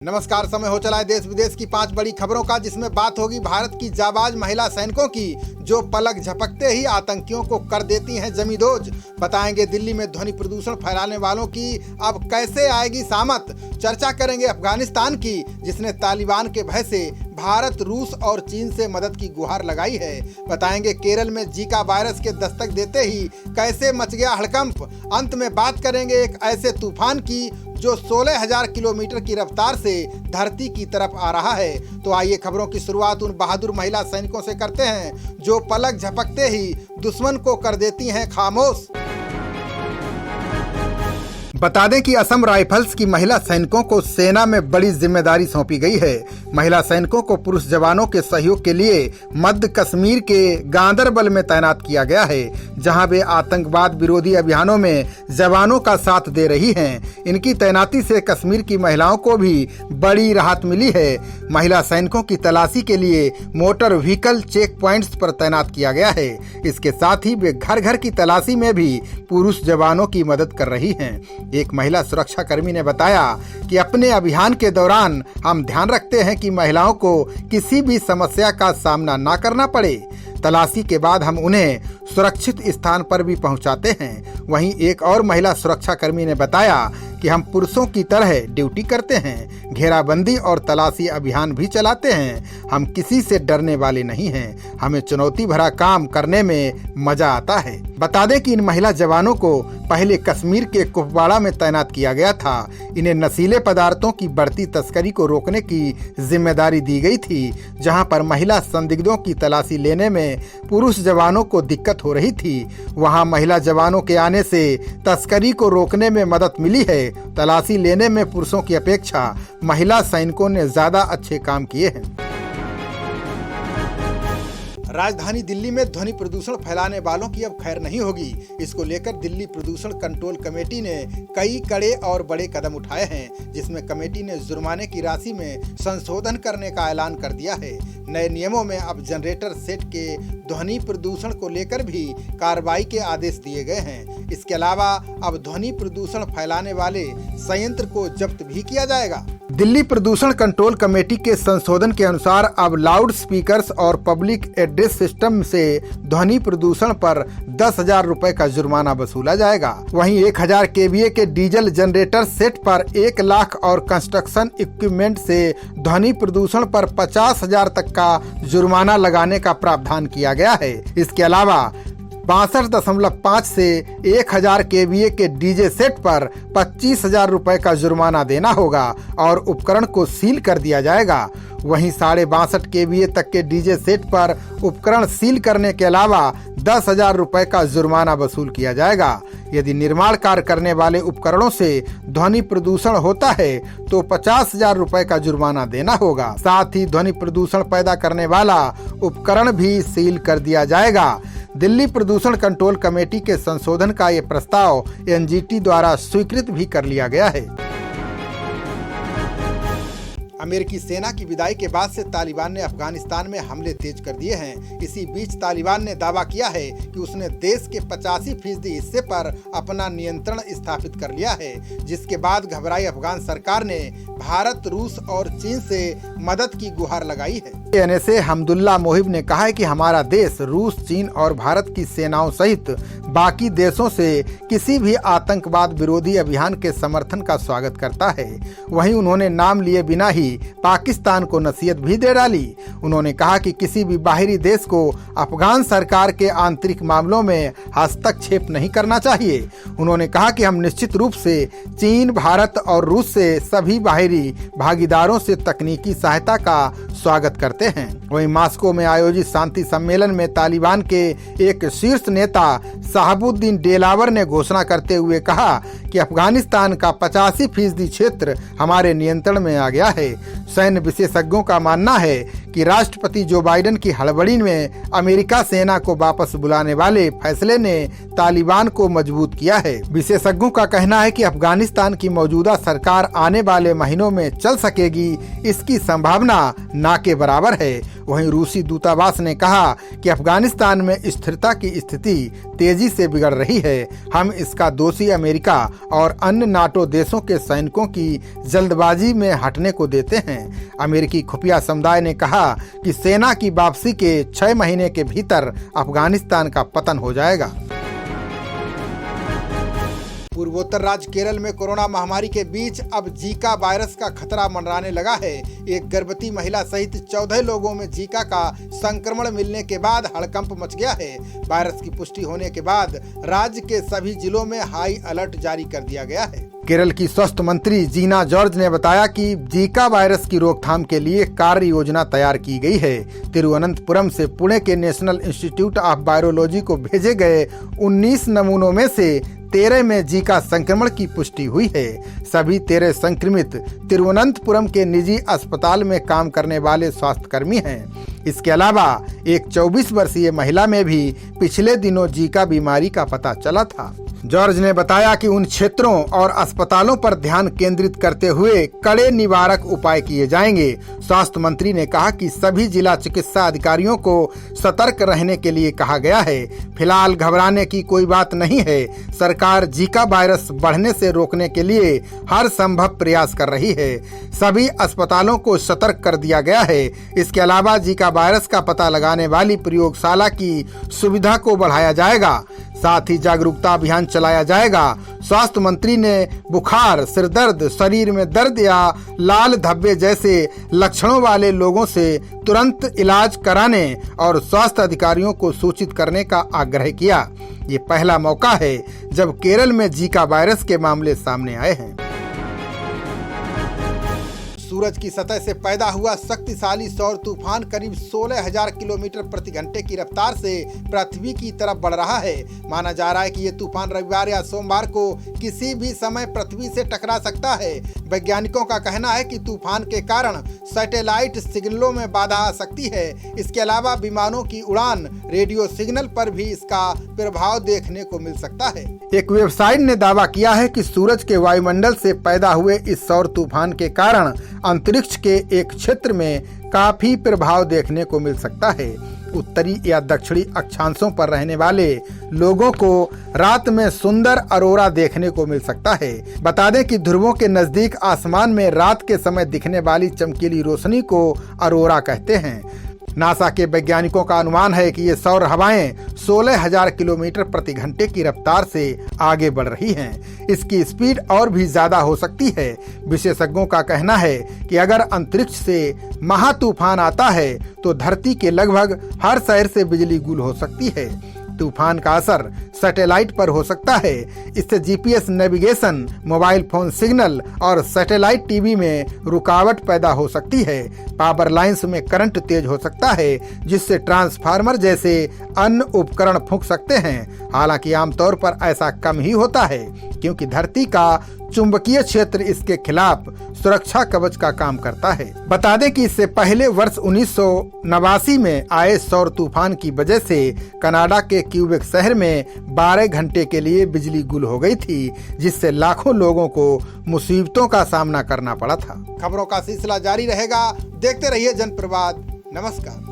नमस्कार। समय हो चला है देश विदेश की 5 बड़ी खबरों का, जिसमें बात होगी भारत की जाबाज महिला सैनिकों की जो पलक झपकते ही आतंकियों को कर देती हैं जमींदोज। बताएंगे दिल्ली में ध्वनि प्रदूषण फैलाने वालों की अब कैसे आएगी सामत। चर्चा करेंगे अफगानिस्तान की, जिसने तालिबान के भय से भारत, रूस और चीन से मदद की गुहार लगाई है। बताएंगे केरल में जीका वायरस के दस्तक देते ही कैसे मच गया हड़कंप। अंत में बात करेंगे एक ऐसे तूफान की जो 16,000 किलोमीटर की रफ्तार से धरती की तरफ आ रहा है। तो आइए खबरों की शुरुआत उन बहादुर महिला सैनिकों से करते हैं जो पलक झपकते ही दुश्मन को कर देती हैं खामोश। बता दें कि असम राइफल्स की महिला सैनिकों को सेना में बड़ी जिम्मेदारी सौंपी गई है। महिला सैनिकों को पुरुष जवानों के सहयोग के लिए मध्य कश्मीर के गांदरबल में तैनात किया गया है, जहां वे आतंकवाद विरोधी अभियानों में जवानों का साथ दे रही हैं। इनकी तैनाती से कश्मीर की महिलाओं को भी बड़ी राहत मिली है। महिला सैनिकों की तलाशी के लिए मोटर व्हीकल चेक प्वाइंट्स पर तैनात किया गया है। इसके साथ ही वे घर घर की तलाशी में भी पुरुष जवानों की मदद कर रही हैं। एक महिला सुरक्षा कर्मी ने बताया कि अपने अभियान के दौरान हम ध्यान रखते हैं कि महिलाओं को किसी भी समस्या का सामना न करना पड़े। तलाशी के बाद हम उन्हें सुरक्षित स्थान पर भी पहुंचाते हैं। वहीं एक और महिला सुरक्षा कर्मी ने बताया कि हम पुरुषों की तरह ड्यूटी करते हैं, घेराबंदी और तलाशी अभियान भी चलाते हैं। हम किसी से डरने वाले नहीं हैं। हमें चुनौती भरा काम करने में मजा आता है। बता दें कि इन महिला जवानों को पहले कश्मीर के कुपवाड़ा में तैनात किया गया था। इन्हें नशीले पदार्थों की बढ़ती तस्करी को रोकने की जिम्मेदारी दी गई थी, जहां पर महिला संदिग्धों की तलाशी लेने में पुरुष जवानों को दिक्कत हो रही थी। वहां महिला जवानों के आने से तस्करी को रोकने में मदद मिली है। तलाशी लेने में पुरुषों की अपेक्षा महिला सैनिकों ने ज्यादा अच्छे काम किए हैं। राजधानी दिल्ली में ध्वनि प्रदूषण फैलाने वालों की अब खैर नहीं होगी। इसको लेकर दिल्ली प्रदूषण कंट्रोल कमेटी ने कई कड़े और बड़े कदम उठाए हैं, जिसमें कमेटी ने जुर्माने की राशि में संशोधन करने का ऐलान कर दिया है। नए नियमों में अब जनरेटर सेट के ध्वनि प्रदूषण को लेकर भी कार्रवाई के आदेश दिए गए हैं। इसके अलावा अब ध्वनि प्रदूषण फैलाने वाले संयंत्र को जब्त भी किया जाएगा। दिल्ली प्रदूषण कंट्रोल कमेटी के संशोधन के अनुसार अब लाउड स्पीकर्स और पब्लिक एड्रेस सिस्टम से ध्वनि प्रदूषण पर 10,000 रुपए का जुर्माना वसूला जाएगा। वहीं 1,000 kVA के डीजल जनरेटर सेट पर 1 लाख और कंस्ट्रक्शन इक्विपमेंट से ध्वनि प्रदूषण पर 50,000 तक का जुर्माना लगाने का प्रावधान किया गया है। इसके अलावा 62.5 से 1,000 kVA के डीजे सेट पर 25,000 रुपए का जुर्माना देना होगा और उपकरण को सील कर दिया जाएगा। वहीं 62.5 kVA तक के डीजे सेट पर उपकरण सील करने के अलावा 10,000 रुपए का जुर्माना वसूल किया जाएगा। यदि निर्माण कार्य करने वाले उपकरणों से ध्वनि प्रदूषण होता है तो 50,000 रुपए का जुर्माना देना होगा। साथ ही ध्वनि प्रदूषण पैदा करने वाला उपकरण भी सील कर दिया जाएगा। दिल्ली प्रदूषण कंट्रोल कमेटी के संशोधन का ये प्रस्ताव एनजीटी द्वारा स्वीकृत भी कर लिया गया है। अमेरिकी सेना की विदाई के बाद से तालिबान ने अफगानिस्तान में हमले तेज कर दिए हैं। इसी बीच तालिबान ने दावा किया है कि उसने देश के 85% हिस्से पर अपना नियंत्रण स्थापित कर लिया है, जिसके बाद घबराई अफगान सरकार ने भारत, रूस और चीन से मदद की गुहार लगाई है। एनएसए हमदुल्ला मोहिब ने कहा है कि हमारा देश रूस, चीन और भारत की सेनाओं सहित बाकी देशों से किसी भी आतंकवाद विरोधी अभियान के समर्थन का स्वागत करता है। वहीं उन्होंने नाम लिए बिना ही पाकिस्तान को नसीहत भी दे डाली। उन्होंने कहा कि किसी भी बाहरी देश को अफगान सरकार के आंतरिक मामलों में हस्तक्षेप नहीं करना चाहिए। उन्होंने कहा कि हम निश्चित रूप से चीन, भारत और रूस से सभी बाहरी भागीदारों से तकनीकी सहायता का स्वागत करते हैं। वहीं मॉस्को में आयोजित शांति सम्मेलन में तालिबान के एक शीर्ष नेता शहाबुद्दीन डेलावर ने घोषणा करते हुए कहा कि अफगानिस्तान का 85% क्षेत्र हमारे नियंत्रण में आ गया है। सैन्य विशेषज्ञों का मानना है कि राष्ट्रपति जो बाइडेन की हड़बड़ी में अमेरिका सेना को वापस बुलाने वाले फैसले ने तालिबान को मजबूत किया है। विशेषज्ञों का कहना है कि अफगानिस्तान की मौजूदा सरकार आने वाले महीनों में चल सकेगी, इसकी संभावना ना के बराबर है। वहीं रूसी दूतावास ने कहा कि अफगानिस्तान में स्थिरता की स्थिति तेजी से बिगड़ रही है। हम इसका दोषी अमेरिका और अन्य नाटो देशों के सैनिकों की जल्दबाजी में हटने को देते हैं। अमेरिकी खुफिया समुदाय ने कहा कि सेना की वापसी के 6 महीने के भीतर अफगानिस्तान का पतन हो जाएगा। पूर्वोत्तर राज्य केरल में कोरोना महामारी के बीच अब जीका वायरस का खतरा मंडराने लगा है। एक गर्भवती महिला सहित 14 लोगों में जीका का संक्रमण मिलने के बाद हड़कंप मच गया है। वायरस की पुष्टि होने के बाद राज्य के सभी जिलों में हाई अलर्ट जारी कर दिया गया है। केरल की स्वास्थ्य मंत्री जीना जॉर्ज ने बताया कि जीका वायरस की रोकथाम के लिए कार्य योजना तैयार की गई है। तिरुवनंतपुरम से पुणे के नेशनल इंस्टीट्यूट ऑफ वायरोलॉजी को भेजे गए 19 नमूनों में से 13 में जीका संक्रमण की पुष्टि हुई है। सभी 13 संक्रमित तिरुवनंतपुरम के निजी अस्पताल में काम करने वाले स्वास्थ्यकर्मी हैं। इसके अलावा एक 24 वर्षीय महिला में भी पिछले दिनों जीका बीमारी का पता चला था। जॉर्ज ने बताया कि उन क्षेत्रों और अस्पतालों पर ध्यान केंद्रित करते हुए कड़े निवारक उपाय किए जाएंगे। स्वास्थ्य मंत्री ने कहा कि सभी जिला चिकित्सा अधिकारियों को सतर्क रहने के लिए कहा गया है। फिलहाल घबराने की कोई बात नहीं है। सरकार जीका वायरस बढ़ने से रोकने के लिए हर संभव प्रयास कर रही है। सभी अस्पतालों को सतर्क कर दिया गया है। इसके अलावा जीका वायरस का पता लगाने वाली प्रयोगशाला की सुविधा को बढ़ाया जाएगा। साथ ही जागरूकता अभियान चलाया जाएगा। स्वास्थ्य मंत्री ने बुखार, सिरदर्द, शरीर में दर्द या लाल धब्बे जैसे लक्षणों वाले लोगों से तुरंत इलाज कराने और स्वास्थ्य अधिकारियों को सूचित करने का आग्रह किया। ये पहला मौका है जब केरल में जीका वायरस के मामले सामने आए हैं। सूरज की सतह से पैदा हुआ शक्तिशाली सौर तूफान करीब 16,000 किलोमीटर प्रति घंटे की रफ्तार से पृथ्वी की तरफ बढ़ रहा है। माना जा रहा है कि ये तूफान रविवार या सोमवार को किसी भी समय पृथ्वी से टकरा सकता है। वैज्ञानिकों का कहना है कि तूफान के कारण सैटेलाइट सिग्नलों में बाधा आ सकती है। इसके अलावा विमानों की उड़ान, रेडियो सिग्नल पर भी इसका प्रभाव देखने को मिल सकता है। एक वेबसाइट ने दावा किया है कि सूरज के वायुमंडल से पैदा हुए इस सौर तूफान के कारण अंतरिक्ष के एक क्षेत्र में काफी प्रभाव देखने को मिल सकता है। उत्तरी या दक्षिणी अक्षांशों पर रहने वाले लोगों को रात में सुंदर अरोरा देखने को मिल सकता है। बता दें कि ध्रुवों के नजदीक आसमान में रात के समय दिखने वाली चमकीली रोशनी को अरोरा कहते हैं। नासा के वैज्ञानिकों का अनुमान है कि ये सौर हवाएं 16,000 किलोमीटर प्रति घंटे की रफ्तार से आगे बढ़ रही हैं। इसकी स्पीड और भी ज्यादा हो सकती है। विशेषज्ञों का कहना है कि अगर अंतरिक्ष से महा तूफान आता है तो धरती के लगभग हर शहर से बिजली गुल हो सकती है। तूफान का असर सैटेलाइट पर हो सकता है। इससे GPS navigation, mobile phone signal और सैटेलाइट टीवी में रुकावट पैदा हो सकती है। पावर लाइंस में करंट तेज हो सकता है, जिससे ट्रांसफार्मर जैसे अन्य उपकरण फूंक सकते हैं। हालांकि आमतौर पर ऐसा कम ही होता है, क्योंकि धरती का चुंबकीय क्षेत्र इसके खिलाफ सुरक्षा कवच का काम करता है। बता दें कि इससे पहले वर्ष 1989 में आए सौर तूफान की वजह से कनाडा के क्यूबेक शहर में 12 घंटे के लिए बिजली गुल हो गई थी, जिससे लाखों लोगों को मुसीबतों का सामना करना पड़ा था। खबरों का सिलसिला जारी रहेगा। देखते रहिए जनप्रवाद। नमस्कार।